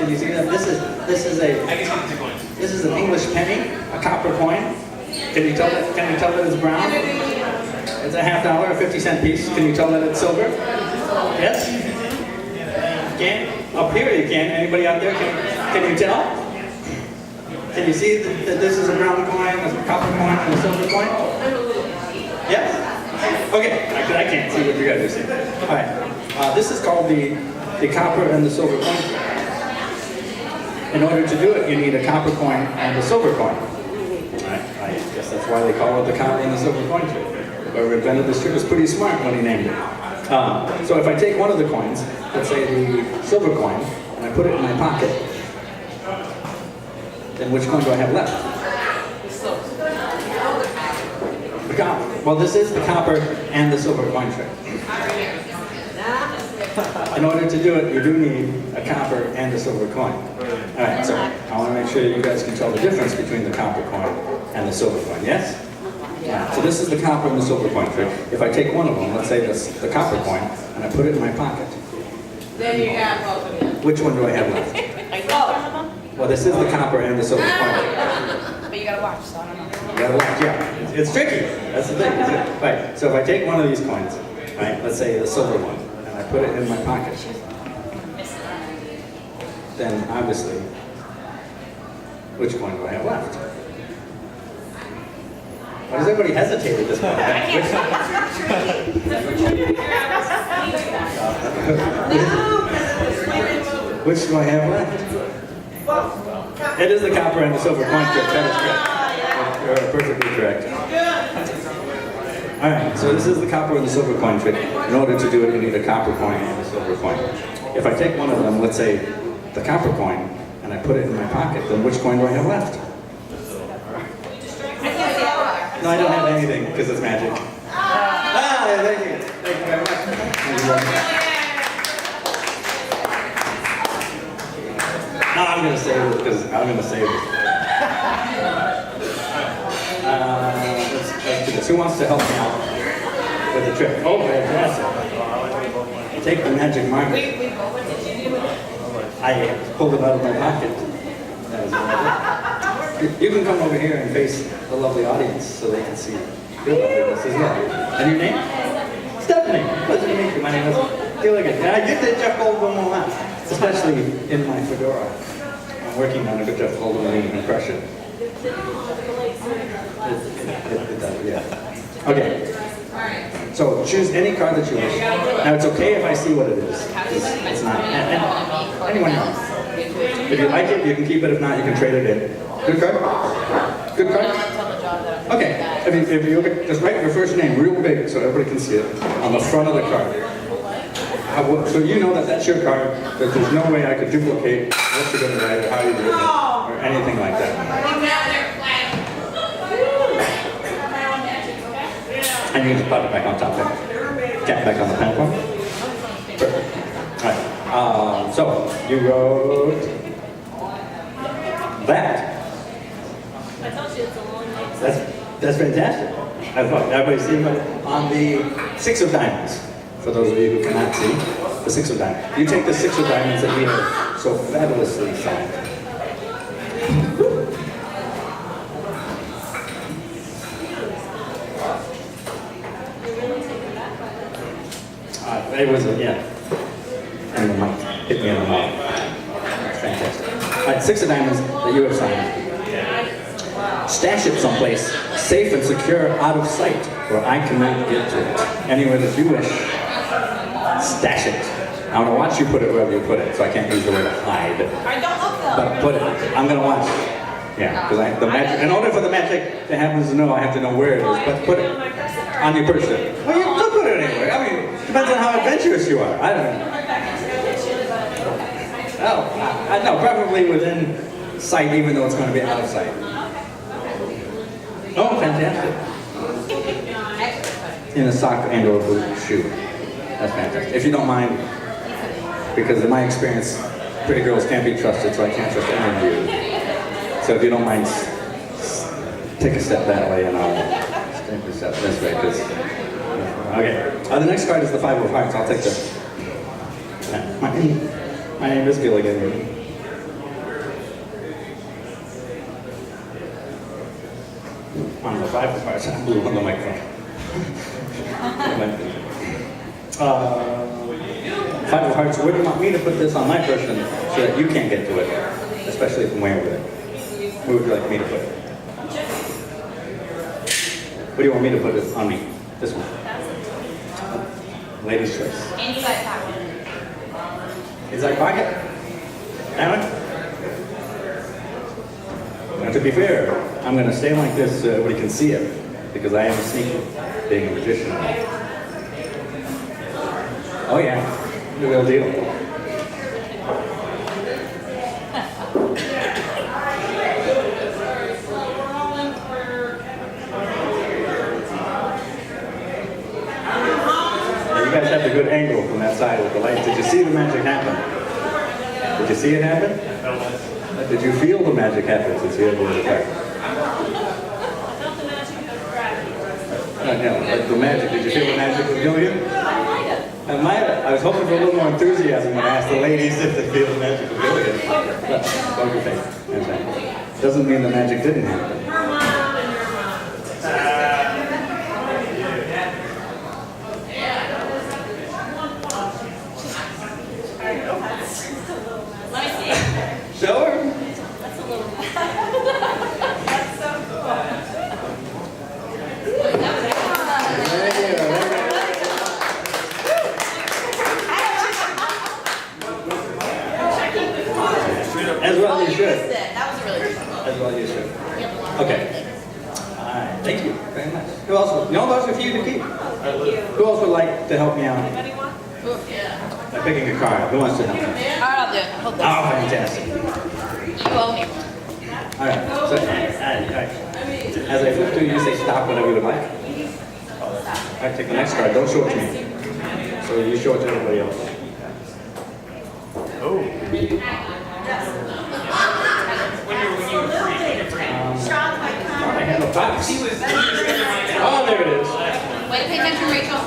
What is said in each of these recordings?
Can you see that? This is an English penny, a copper coin. Can you tell that it's brown? It's a $50, a 50-cent piece. Can you tell that it's silver? Yes? Can? Up here you can. Anybody out there? Can you tell? Can you see that this is a brown coin, a copper coin, and a silver coin? Yes? Okay, I can't see what you guys are seeing. All right. This is called the copper and the silver coin trick. In order to do it, you need a copper coin and a silver coin. I guess that's why they call it the copper and the silver coin trick. Whoever invented this trick was pretty smart when he named it. So if I take one of the coins, let's say the silver coin, and I put it in my pocket, then which coin do I have left? The copper. Well, this is the copper and the silver coin trick. In order to do it, you do need a copper and a silver coin. All right, so I want to make sure you guys can tell the difference between the copper coin and the silver coin, yes? Yeah. So this is the copper and the silver coin trick. If I take one of them, let's say this, the copper coin, and I put it in my pocket. Then you have both of them. Which one do I have left? Well, this is the copper and the silver coin. But you gotta watch, so I don't know. You gotta watch, yeah. It's tricky. That's the thing, isn't it? Right, so if I take one of these coins, right, let's say the silver one, and I put it in my pocket, then obviously, which coin do I have left? Why does everybody hesitate at this point? Which do I have left? It is the copper and the silver coin trick. That is correct. You're perfectly correct. All right, so this is the copper and the silver coin trick. In order to do it, you need a copper coin and a silver coin. If I take one of them, let's say the copper coin, and I put it in my pocket, then which coin do I have left? No, I don't have anything because it's magic. Thank you. Thank you very much. No, I'm going to save it because I'm going to save it. Let's do this. Who wants to help me out with the trick? Oh, fantastic. Take the magic marker. I pulled it out of my pocket. That was magic. You can come over here and face the lovely audience so they can see your loveliness as well. And your name? Stephanie. Pleasure to meet you. My name is Giligan. And I get that Jeff Goldblum a lot, especially in my fedora. I'm working on a good Jeff Goldblum impression. It does, yeah. Okay. So choose any card that you wish. Now it's okay if I see what it is. It's not. Anyone else? If you like it, you can keep it. If not, you can trade it in. Good card? Good card? Okay. If you just write your first name real big so everybody can see it on the front of the card. So you know that that's your card, that there's no way I could duplicate what you're going to write or how you do it or anything like that. And you just pop it back on top there. Cap back on the pen form. Perfect. All right. So you wrote that. I told you it's a long name. That's fantastic. I thought everybody see it on the 6 of diamonds. For those of you who cannot see, the 6 of diamonds. You take the 6 of diamonds that we have so fabulously found. It was yeah. And the mic hit me in the mouth. Fantastic. All right, 6 of diamonds that you have signed. Stash it someplace safe and secure, out of sight, where I cannot get to it. Anywhere that you wish. Stash it. I want to watch you put it wherever you put it, so I can't use the word hide. I don't look though. But put it. I'm going to watch. Yeah, because the magic. In order for the magic to happen to know, I have to know where it is. But put it on your person. Well, you could put it anywhere. I mean, depends on how adventurous you are. I don't know. Oh, no, preferably within sight, even though it's going to be out of sight. Oh, fantastic. In a sock and or a boot shoe. That's fantastic. If you don't mind, because in my experience, pretty girls can't be trusted, so I can't trust any of you. So if you don't mind, take a step that way and I'll take a step this way, because... Okay. The next card is the 5 of Hearts. I'll take this. My name is Giligan. on the 5 of hearts. I blew on the microphone. 5 of hearts, where do you want me to put this on my person so that you can't get to it? Especially from way over there. Where would you like me to put it? What do you want me to put it on me? This one. Ladies' choice. And you guys have it. Is that pocket? That one? Now to be fair, I'm going to stay like this so everybody can see it, because I am sneaky, being a magician. Oh yeah, the real deal. You guys have a good angle from that side with the lights. Did you see the magic happen? Did you see it happen? Did you feel the magic happen since you had the attack? No, like the magic. Did you feel the magic of Giligan? I might have. I was hoping for a little more enthusiasm when I asked the ladies if they feel the magic of Giligan. But, poker face. Doesn't mean the magic didn't happen. Let me see. Show her. That's a little. That's so cool. As well you should. That was really good. As well you should. Okay. Alright, thank you very much. Who else? No, those are for you to keep. Who else would like to help me out Anybody want? by picking a card? Who wants to help me? Alright, I'll do it. Hold this. Oh, fantastic. You owe me. Alright, so as I flip through, you say stop whenever you would like. Alright, take the next card. Don't show it to me. So you show it to everybody else. Oh. I have a box. Oh, there it is. Wait, pay attention, Rachel.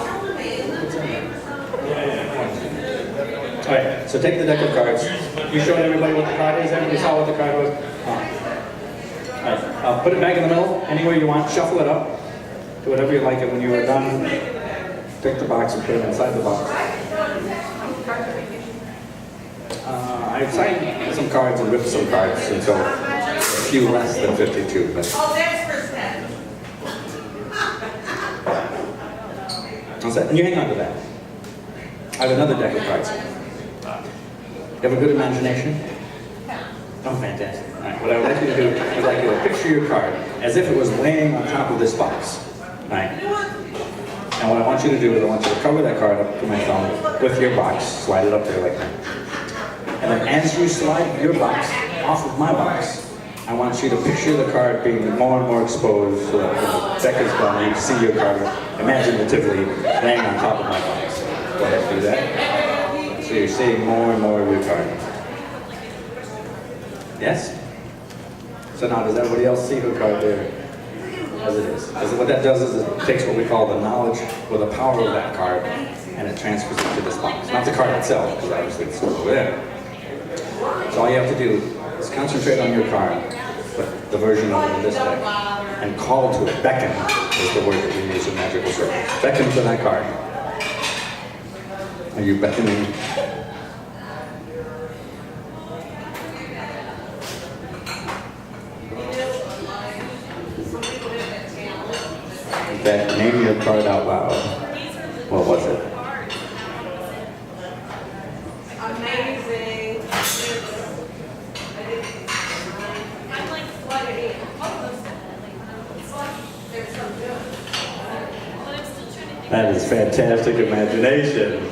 Alright, so take the deck of cards. You showed everybody what the card is. Everybody saw what the card was. Alright, put it back in the middle, anywhere you want. Shuffle it up to whatever you like. And when you are done, take the box and put it inside the box. I signed some cards and ripped some cards until a few less than 52. But what's that? And you hang on to that. I have another deck of cards. You have a good imagination? Oh, fantastic. All right, what I would like you to do is I'd like you to picture your card as if it was laying on top of this box. All right? And what I want you to do is I want you to cover that card up to my thumb with your box. Slide it up there like that. And then as you slide your box off of my box, I want you to picture the card being more and more exposed so that when the deck is done, you see your card imaginatively laying on top of my box. Go ahead and do that. So you're seeing more and more of your card. Yes? So now does everybody else see her card there as it is? Because what that does is it takes what we call the knowledge or the power of that card and it transfers it to this box. Not the card itself, because obviously it's still over there. So all you have to do is concentrate on your card, but the version of it in this deck, and call to it. Beckon is the word that we use in magical circles. Beckon to that card. Are you beckoning? Okay, name your card out loud. What was it? Amazing. That is fantastic imagination.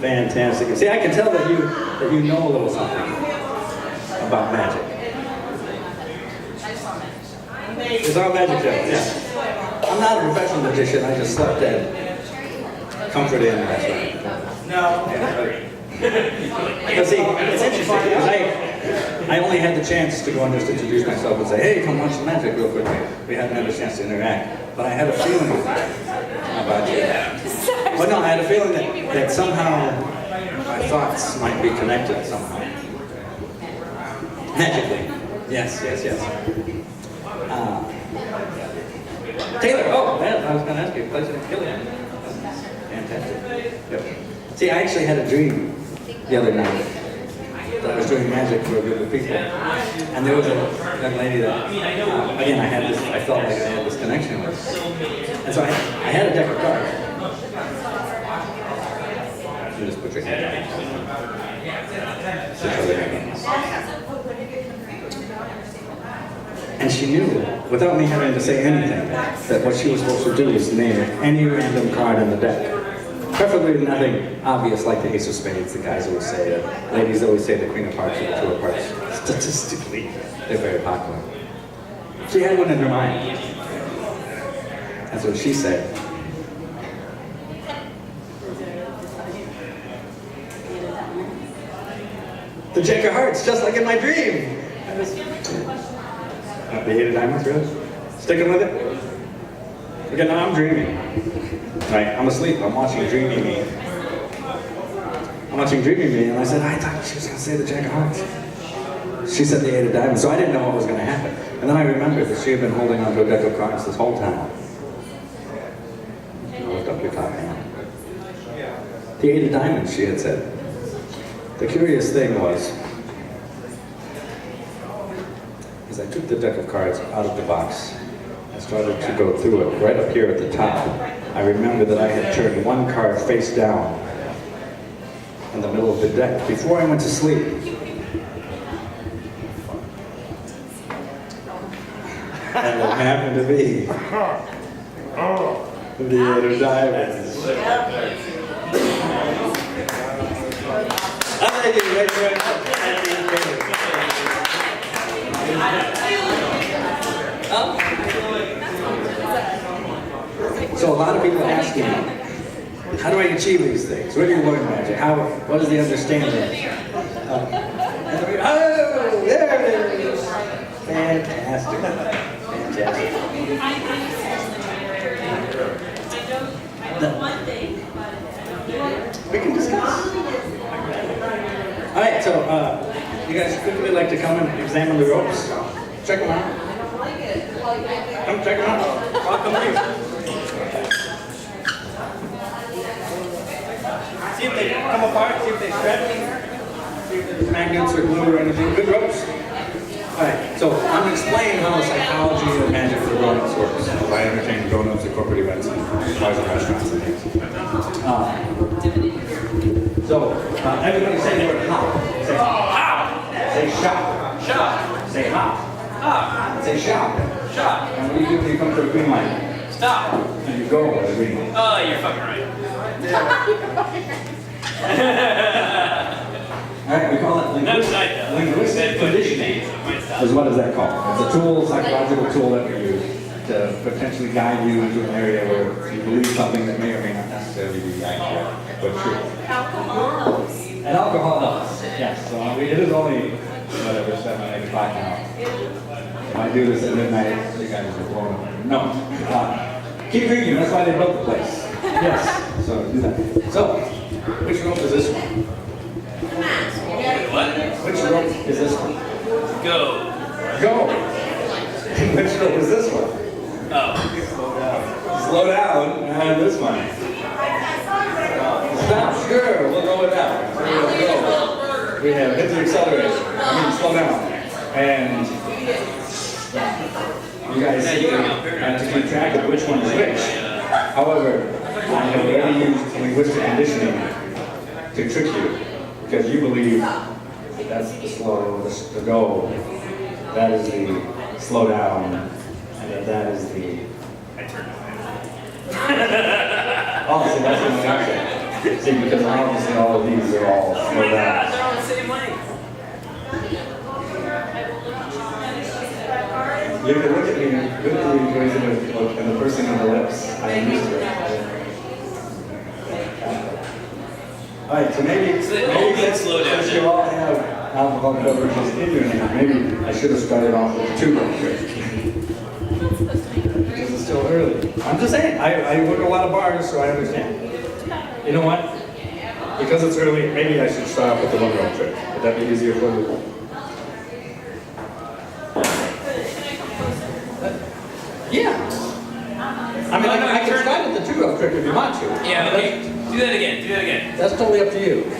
Fantastic. See, I can tell that you know a little something about magic. It's our magic show, yeah. I'm not a professional magician, I just slept in. Comfort in, that's right. No. But see, it's interesting because I only had the chance to go and just introduce myself and say, hey, come watch the magic real quick. We hadn't had a chance to interact. But I had a feeling about you. But no, I had a feeling that somehow my thoughts might be connected somehow. Magically. Yes, yes, yes. Taylor, oh, man, I was going to ask you, place in Giligan. Fantastic. Yep. See, I actually had a dream the other night that I was doing magic for a group of people. And there was a young lady that, again, I felt like I had this connection with. And so I had a deck of cards. You just put your hand down. And she knew, without me having to say anything, that what she was supposed to do was name any random card in the deck. Preferably nothing obvious like the Ace of Spades. The guys always say that. Ladies always say the Queen of Hearts or the Two of Hearts. Statistically, they're very popular. She had one in her mind. That's what she said. The Jack of Hearts, just like in my dream. The Eight of Diamonds, really? Sticking with it? Again, now I'm dreaming. Right, I'm asleep, I'm watching Dreamy Me. I'm watching Dreamy Me, and I said, I thought she was going to say the Jack of Hearts. She said the Eight of Diamonds, so I didn't know what was going to happen. And then I remembered that she had been holding onto a deck of cards this whole time. Lift up your top hand. The Eight of Diamonds, she had said. The curious thing was, as I took the deck of cards out of the box, I started to go through it. Right up here at the top, I remember that I had turned one card face down in the middle of the deck before I went to sleep. And it happened to be the Eight of Diamonds. Thank you very much. So a lot of people ask me, how do I achieve these things? Where do you learn magic? What is the understanding? Oh, there it is! Fantastic. Fantastic. We can discuss. All right, so you guys quickly like to come and examine the ropes? Check them out. Come check them out. Welcome here. See if they come apart, see if they stretch, see if there's magnets or glue or anything. Good ropes. Alright, so I'm going to explain how the psychology of magic for grown-ups works. I entertain grown-ups at corporate events and bars and restaurants and things. Everybody say the word hop. Say hop. Say shop. Shop. Say hop. Hop. Say shop. Shop. And what do you do when you come to a green light? Stop. And you go with the green light. Oh, you're fucking right. Alright, we call it linguistic conditioning. What is that called? It's a tool, psychological tool that we use to potentially guide you into an area where you believe something that may or may not necessarily be accurate, but true. Alcohol. And alcohol helps. Yes, so it is only, whatever, 7, 8 o'clock now. If I do this at midnight, you guys are blown up. No. Keep drinking, that's why they built the place. Yes, so do that. So, which rope is this one? What? Which rope is this one? Go. Go! Which rope is this one? Oh. Slow down, and this one. Stop, sure, we'll go with that. So we'll go. We have hit the accelerator. Slow down. And you guys have to keep track of which one is which. However, I have already used linguistic conditioning to trick you, because you believe that's the slow, the go, that is the slow down, and that is the... Oh, see, that's what I'm saying. See, because obviously all of these are all slow down. They're all the same way. You can look at me with the inquisitive look and the pursing on the lips. I am used to it. Alright, so maybe slow down. since you all have alcohol beverages in your hand, maybe I should have started off with 2 real quick. Because it's still early. I'm just saying, I work a lot of bars, so I understand. You know what? Because it's early, maybe I should start off with the 1 real trick. Would that be easier for you? Yeah. trick if you want to. Yeah, okay. Do that again. Do that again. That's totally up to you. Do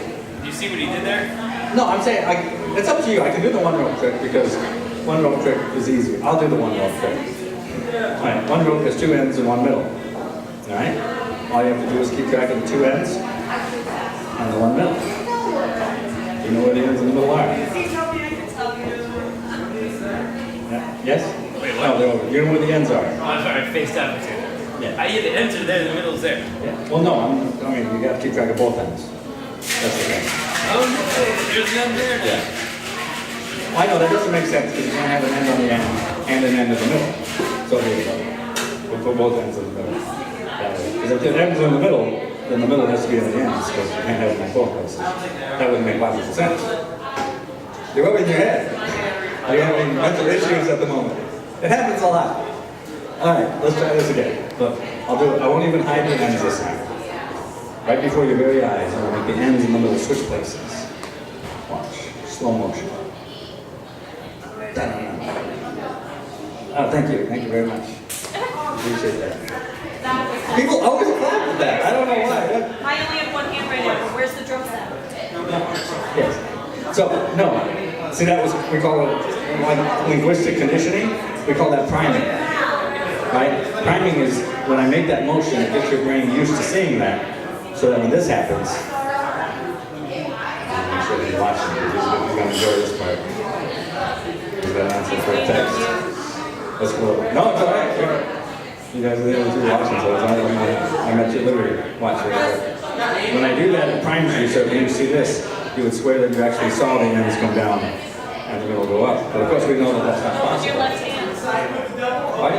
you see what he did there? No, I'm saying, it's up to you. I can do the one rope trick because one rope trick is easy. I'll do the one rope trick. All right, one rope has two ends and one middle. All right? All you have to do is keep track of the two ends and the one middle. You know where the ends and the middle are. Yeah. Yes? Wait, what? No, they're over. You know where the ends are. Oh, I'm sorry, I faced down with you. Yeah. The ends are there, the middle's there. Yeah. Well, no, I mean, you got to keep track of both ends. That's the thing. Oh no, there's none there now. Yeah. I know, that doesn't make sense because you can't have an end on the end and an end in the middle. So here we go. We'll put both ends in the middle. Because if the ends are in the middle, then the middle has to be in the ends because you can't have them in both places. That wouldn't make logical sense. You're rubbing your head. Are you having mental issues at the moment? It happens a lot. All right, let's try this again. Look, I'll do it. I won't even hide the ends this time. Right before your very eyes, I'll make the ends in the middle switch places. Watch. Slow motion. Oh, thank you. Thank you very much. Appreciate that. People always clap at that. I don't know why. I only have one hand right now, but where's the drum set? Yes. So, no. See, that was, we call it, like linguistic conditioning, we call that priming. Right? Priming is when I make that motion, it gets your brain used to seeing that, so that when this happens, I'm sure you're watching, because you're going to enjoy this part. He's got an answer for a text. Let's go. No, it's all right. You guys are the only two watching, so it's all right. I'm at your liberty. Watch it. When I do that, it primes you, so when you see this, you would swear that you actually saw the ends come down and the middle go up. But of course, we know that that's not Your possible. left hand. Why?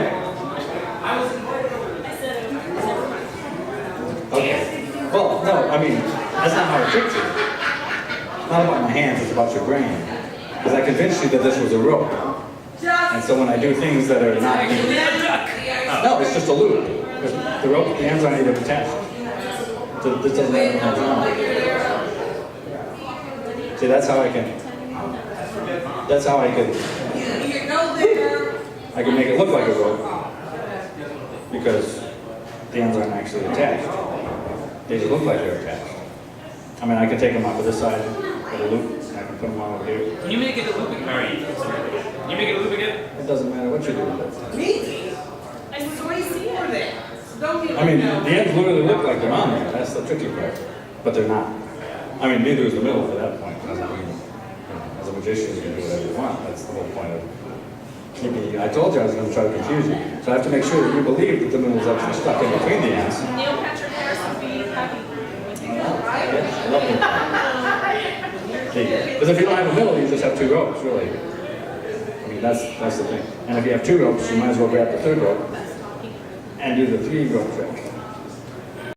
Okay. Well, no, I mean, that's not how it tricks you. It's not about my hands, it's about your brain. Because I convinced you that this was a rope. And so when I do things that are not... No, it's just a loop. The rope, the ends aren't even attached. This doesn't have any hands on. See, that's how I can... That's how I can make it look like a rope. Because the ends aren't actually attached. They just look like they're attached. I mean, I can take them off of this side with a loop, and I can put them on over here. Can you make it a loop again? Can you make it a loop again? It doesn't matter what you do with it. Me? I swear see it. I mean, the ends literally look like they're on there. That's the tricky part. But they're not. I mean, neither is the middle at that point. As a magician, you can do whatever you want. That's the whole point of keeping you. I told you I was going to try to confuse you. So I have to make sure that you believe that the middle is actually stuck in between the ends. Neil Patrick Harris would be happy with you. Yes, I love it. Because if you don't have a middle, you just have two ropes, really. I mean, that's the thing. And if you have two ropes, you might as well grab the third rope and do the three rope trick.